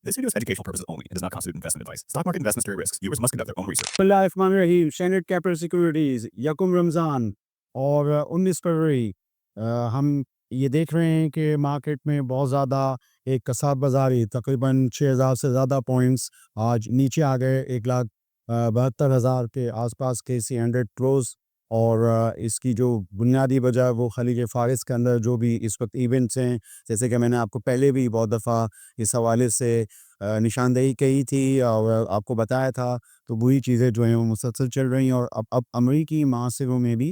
This video is educational purposes only and does not constitute investment advice. Stock market investments carry risks. Viewers must conduct their own research. बिस्मिल्लाहिर्रहमानिर्रहीम। Standard capital securities यकम रमज़ान और 19 फरवरी हम ये देख रहे हैं कि मार्केट में बहुत ज़्यादा एक कसाद बाज़ारी तकरीबन 6000 से ज़्यादा पॉइंट्स आज नीचे आ गए। 1,72,000 के आसपास के C100 क्लोज। और इसकी जो बुनियादी वजह वो खलीज फ़ारिस के अंदर जो भी इस वक्त इवेंट्स हैं, जैसे कि मैंने आपको पहले भी बहुत दफ़ा इस हवाले से निशानदेही की थी और आपको बताया था। तो वही चीज़ें जो हैं वो मुसलसल चल रही हैं और अब अमरीकी माशरों में भी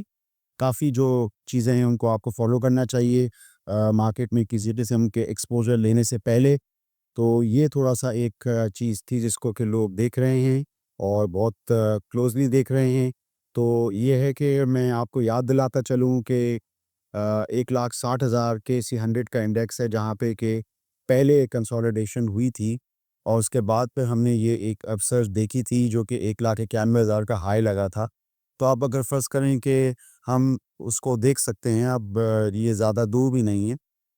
काफ़ी जो चीज़ें हैं उनको आपको फॉलो करना चाहिए मार्केट में किसी किस्म के एक्सपोज़र लेने से पहले। तो ये थोड़ा-सा एक चीज़ थी जिसको कि लोग देख रहे हैं और बहुत क्लोज़ली देख रहे हैं। तो ये है कि मैं आपको याद दिलाता चलूँ कि 1,60,000 के C100 का इंडेक्स है, जहाँ पे कि पहले कंसोलिडेशन हुई थी और उसके बाद पे हमने ये एक अपसर्ज देखी थी जो कि 1,91,000 का हाई लगा था। तो आप अगर फ़र्ज़ करें कि हम उसको देख सकते हैं, अब ये ज़्यादा दूर भी नहीं है।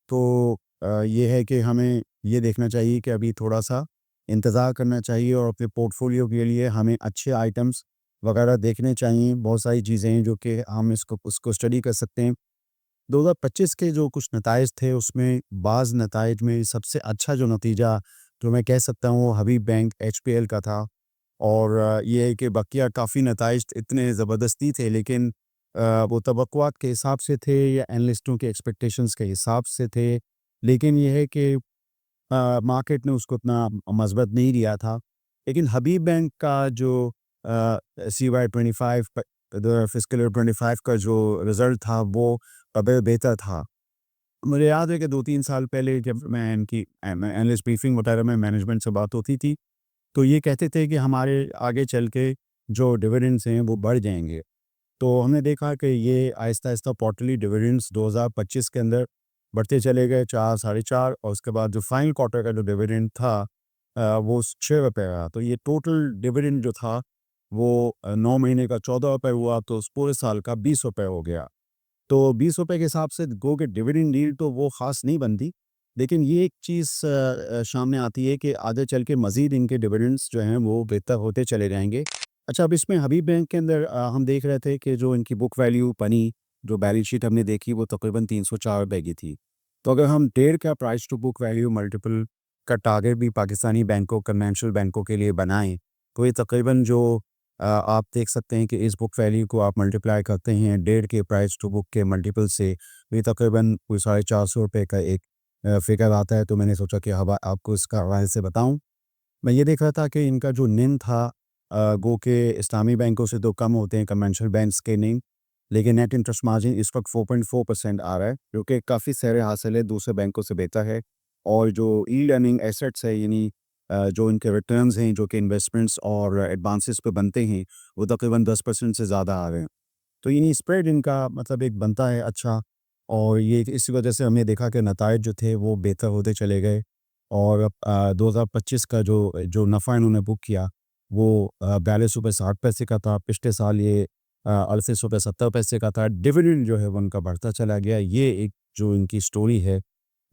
तो ये है कि हमें ये देखना चाहिए कि अभी थोड़ा-सा इंतज़ार करना चाहिए और अपने पोर्टफ़ोलियो के लिए हमें अच्छे आइटम्स वगैरह देखने चाहिए। बहुत सारी चीज़ें हैं जो कि हम उसको स्टडी कर सकते हैं। 2025 के जो कुछ नताइज थे उसमें बाज़ नताइज में सबसे अच्छा जो नतीजा जो मैं कह सकता हूँ वो हबीब बैंक HPL का था। और ये है कि बकिया काफ़ी नताइज इतने ज़बरदस्ती थे, लेकिन वो तवक्कुआत के हिसाब से थे या एनालिस्टों के एक्सपेक्टेशंस के हिसाब से थे। लेकिन ये है कि मार्केट ने उसको इतना मज़बूत नहीं लिया था। लेकिन हबीब बैंक का जो CY 25 फिस्कल ईयर 25 का जो रिज़ल्ट था वो काबिल बेहतर था। मुझे याद है कि 2-3 साल पहले जब मैं इनकी एनालिस्ट ब्रीफिंग वगैरह में मैनेजमेंट से बात होती थी, तो ये कहते थे कि हमारे आगे चल के जो डिविडेंड्स हैं वो बढ़ जाएँगे। तो हमने देखा कि ये आहिस्ता-आहिस्ता क्वार्टरली डिविडेंड्स 2025 के अंदर बढ़ते चले गए 4, साढ़े 4, और उसके बाद जो फाइनल क्वार्टर का जो डिविडेंड था वो ₹6 रहा। तो ये टोटल डिविडेंड जो था वो 9 महीने का ₹14 हुआ, तो उस पूरे साल का ₹20 हो गया। तो ₹20 के हिसाब से गो के डिविडेंड यील्ड तो वो ख़ास नहीं बनती, लेकिन ये एक चीज़ सामने आती है कि आगे चल के मज़ीद इनके डिविडेंड्स जो हैं वो बेहतर होते चले जाएँगे। अच्छा, अब इसमें हबीब बैंक के अंदर हम देख रहे थे कि जो इनकी बुक वैल्यू बनी, जो बैलेंस शीट हमने देखी वो तकरीबन ₹304 की थी। तो अगर हम डेढ़ का price to book value multiple का टारगेट भी पाकिस्तानी बैंकों, कन्वेंशनल बैंकों के लिए बनाएँ, तो ये तकरीबन जो आप देख सकते हैं कि इस बुक वैल्यू को आप मल्टीप्लाई करते हैं डेढ़ के प्राइस टू बुक के मल्टीपल से, ये तकरीबन कोई ₹450 का एक फिगर आता है। तो मैंने सोचा कि हवा आपको इसका हवाले से बताऊँ। मैं ये देख रहा था कि इनका जो निम था गो के इस्लामी बैंकों से तो कम होते हैं कन्वेंशनल बैंक्स के निम, लेकिन नेट इंटरेस्ट मार्जिन इस वक्त 4.4% आ रहा है, जो कि काफ़ी सैर हासिल है, दूसरे बैंकों से बेहतर है। और जो ई लर्निंग एसेट्स है, यानी जो इनके रिटर्न्स हैं जो कि इन्वेस्टमेंट्स और एडवांसेस पे बनते हैं, वो तकरीबन 10% से ज़्यादा आ रहे हैं। तो यानी स्प्रेड इनका मतलब एक बनता है अच्छा। और ये इसी वजह से हमने देखा कि नताइज जो थे वो बेहतर होते चले गए। और 2025 का जो जो नफ़ा इन्होंने बुक किया वो ₹42.60 का था। पिछले साल ये ₹38.70 का था। डिविडेंड जो है वो उनका बढ़ता चला गया। ये एक जो इनकी स्टोरी है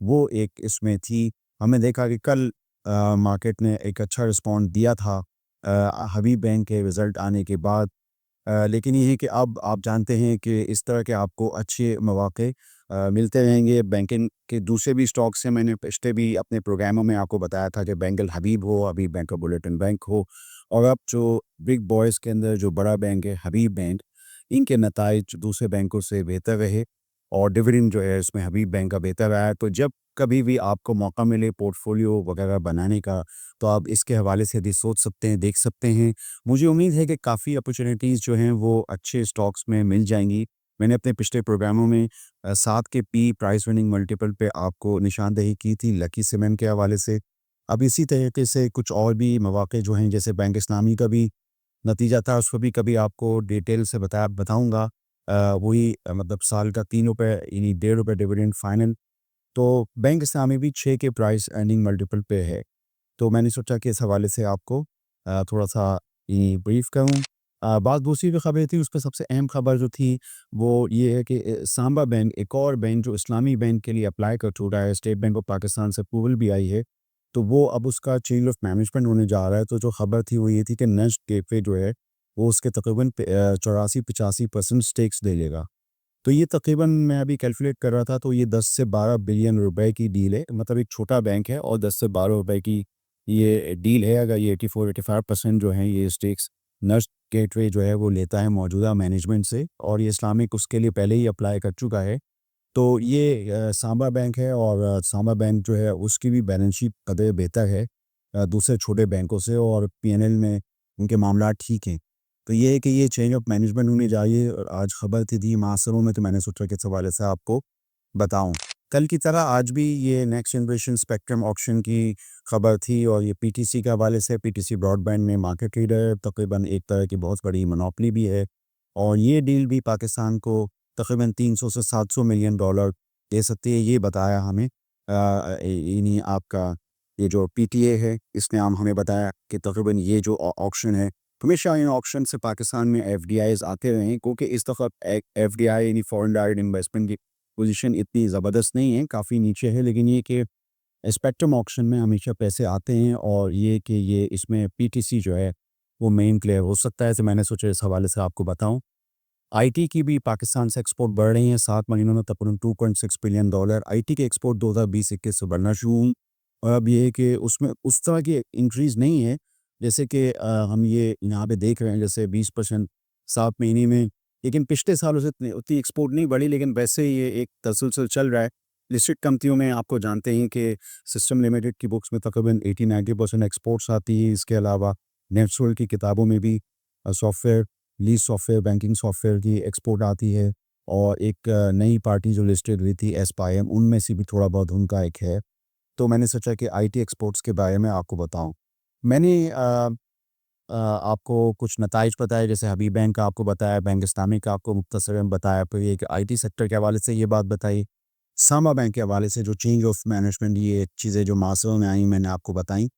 वो एक इसमें थी। हमने देखा कि कल मार्केट ने एक अच्छा रिस्पॉन्ड दिया था हबीब बैंक के रिज़ल्ट आने के बाद। लेकिन ये है कि अब आप जानते हैं कि इस तरह के आपको अच्छे मौक़े मिलते रहेंगे। बैंकिंग के दूसरे भी स्टॉक्स हैं, मैंने पिछले भी अपने प्रोग्रामों में आपको बताया था कि बैंगल हबीब हो, हबीब बैंक और बुलेटिन बैंक हो, और अब जो बिग बॉयज़ के अंदर जो बड़ा बैंक है हबीब बैंक, इनके नताइज दूसरे बैंकों से बेहतर रहे और डिविडेंड जो है इसमें हबीब बैंक का बेहतर आया। तो जब कभी भी आपको मौका मिले पोर्टफोलियो वगैरह बनाने का, तो आप इसके हवाले से भी सोच सकते हैं, देख सकते हैं। मुझे उम्मीद है कि काफ़ी अपॉर्चुनिटीज़ जो हैं वो अच्छे स्टॉक्स में मिल जाएँगी। मैंने अपने पिछले प्रोग्रामों में 7 के पी प्राइस विनिंग मल्टीपल पे आपको निशानदेही की थी लकी सीमेंट के हवाले से। अब इसी तरीके से कुछ और भी मौक़े जो हैं, जैसे बैंक इस्लामी का भी नतीजा था, उसको भी कभी आपको डिटेल से बताऊँगा। वही मतलब साल का ₹3 यानी ₹1.5 डिविडेंड फाइनल। तो बैंक इस्लामी भी 6 के प्राइस अर्निंग मल्टीपल पे है। तो मैंने सोचा कि इस हवाले से आपको थोड़ा-सा ये ब्रीफ़ करूँ। बात दूसरी जो खबर थी उसमें सबसे अहम खबर जो थी वो ये है कि सांबा बैंक, एक और बैंक जो इस्लामी बैंक के लिए अप्लाई कर चुका है, स्टेट बैंक ऑफ पाकिस्तान से अप्रूवल भी आई है। तो वो अब उसका चेंज ऑफ मैनेजमेंट होने जा रहा है। तो जो खबर थी वो ये थी कि नेस्ट गेटवे जो है वो उसके तकरीबन 84-85% स्टेक्स ले लेगा। तो ये तकरीबन मैं अभी कैलकुलेट कर रहा था तो ये 10 से 12 बिलियन रुपए की डील है। मतलब एक छोटा बैंक है और 10 से 12 रुपए की ये डील है। अगर ये 84-85% जो है ये स्टेक्स नेस्ट गेटवे जो है वो लेता है मौजूदा मैनेजमेंट से, और ये इस्लामिक उसके लिए पहले ही अप्लाई कर चुका है। तो ये सांबा बैंक है, और सांबा बैंक जो है उसकी भी बैलेंस शीट कदर बेहतर है दूसरे छोटे बैंकों से, और पीएनएल में उनके मामला ठीक हैं। तो ये है कि ये चेंज ऑफ मैनेजमेंट होनी चाहिए, और आज खबर थी मासरों में, तो मैंने सोचा कि इस हवाले से आपको बताऊं। कल की तरह आज भी ये नेक्स्ट जनरेशन स्पेक्ट्रम ऑक्शन की खबर थी, और ये पीटीसी के हवाले से। पीटीसी ब्रॉडबैंड में मार्केट लीडर, तकरीबन एक तरह की बहुत बड़ी मोनोपोली भी है, और ये डील भी पाकिस्तान को तकरीबन 300 से 700 मिलियन डॉलर दे सकती है, ये बताया हमें। इन्हीं आपका ये जो पीटीए है इसने हमें बताया कि तकरीबन ये जो ऑक्शन है, हमेशा इन ऑक्शन से पाकिस्तान में एफडीआईज आते रहे हैं, क्योंकि इस दफ़ा एफडीआई यानी फॉरेन डायरेक्ट इन्वेस्टमेंट की पोजीशन इतनी ज़बरदस्त नहीं है, काफ़ी नीचे है। लेकिन ये कि स्पेक्ट्रम ऑक्शन में हमेशा पैसे आते हैं, और ये कि ये इसमें पीटीसी जो है वो मेन प्लेयर हो सकता है। तो मैंने सोचा इस हवाले से आपको बताऊं। आईटी की भी पाकिस्तान से एक्सपोर्ट बढ़ रही हैं। 7 महीनों में तकरीबन 2.6 बिलियन डॉलर आईटी के एक्सपोर्ट 2020-21 से बढ़ना शुरू हुई। और अब ये है कि उसमें उस तरह की इंक्रीज़ नहीं है जैसे कि हम ये यहाँ पे देख रहे हैं, जैसे 20% 7 महीने में। लेकिन पिछले सालों से उतनी एक्सपोर्ट नहीं बढ़ी, लेकिन वैसे ये एक तसलसल चल रहा है। लिस्टेड कंपनियों में आपको जानते हैं कि सिस्टम लिमिटेड की बुक्स में तकरीबन 80-90% एक्सपोर्ट्स आती है। इसके अलावा नेटसोल की किताबों में भी software, lease software, banking software की एक्सपोर्ट आती है। और एक नई पार्टी जो लिस्टेड हुई थी एसपाईएम, उनमें से भी थोड़ा बहुत उनका एक है। तो मैंने सोचा कि आईटी एक्सपोर्ट्स के बारे में आपको बताऊं। मैंने आपको कुछ नताइज बताए, जैसे हबीब बैंक का आपको बताया, बैंक इस्लामिक का आपको मुख्तसरन बताया, फिर ये कि आईटी सेक्टर के हवाले से ये बात बताई। सामा बैंक के हवाले से जो चेंज ऑफ मैनेजमेंट, ये चीज़ें जो मासरों में आई मैंने आपको बताई।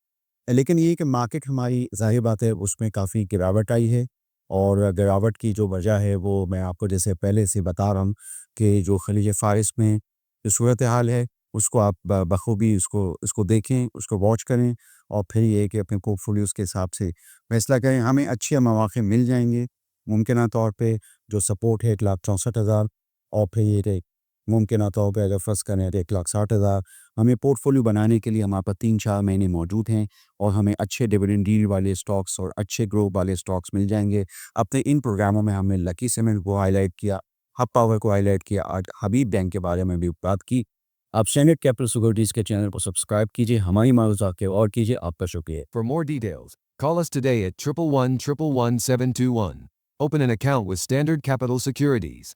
लेकिन ये कि मार्केट हमारी ज़ाहिर बात है उसमें काफ़ी गिरावट आई है, और गिरावट की जो वजह है वो मैं आपको जैसे पहले से बता रहा हूँ कि जो खलीज फ़ारिस में जो सूरत हाल है उसको आप बखूबी उसको देखें, उसको वॉच करें, और फिर ये कि अपने पोर्टफोलियोज़ के हिसाब से फैसला करें। हमें अच्छे मौक़े मिल जाएंगे मुमकिन तौर पे। जो सपोर्ट है 1,64,000, और फिर ये मुमकिन तौर पे अगर फ़र्ज़ करें तो 1,60,000। हमें पोर्टफोलियो बनाने के लिए हमारे पास 3-4 महीने मौजूद हैं, और हमें अच्छे डिविडेंड यील्ड वाले स्टॉक्स और अच्छे ग्रोथ वाले स्टॉक्स मिल जाएंगे। अपने इन प्रोग्रामों में हमने लकी सीमेंट को हाईलाइट किया, हब पावर को हाईलाइट किया, आज हबीब बैंक के बारे में भी बात की। आप स्टैंडर्ड कैपिटल सिक्योरिटीज़ के चैनल को सब्सक्राइब कीजिए, हमारी मारूज़ात के और कीजिए। आपका शुक्रिया। For more details, call us today at 111-111-721. Open an account with Standard Capital Securities.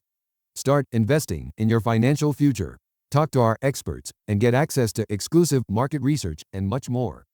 Start investing in your financial future. Talk to our experts and get access to exclusive market research and much more.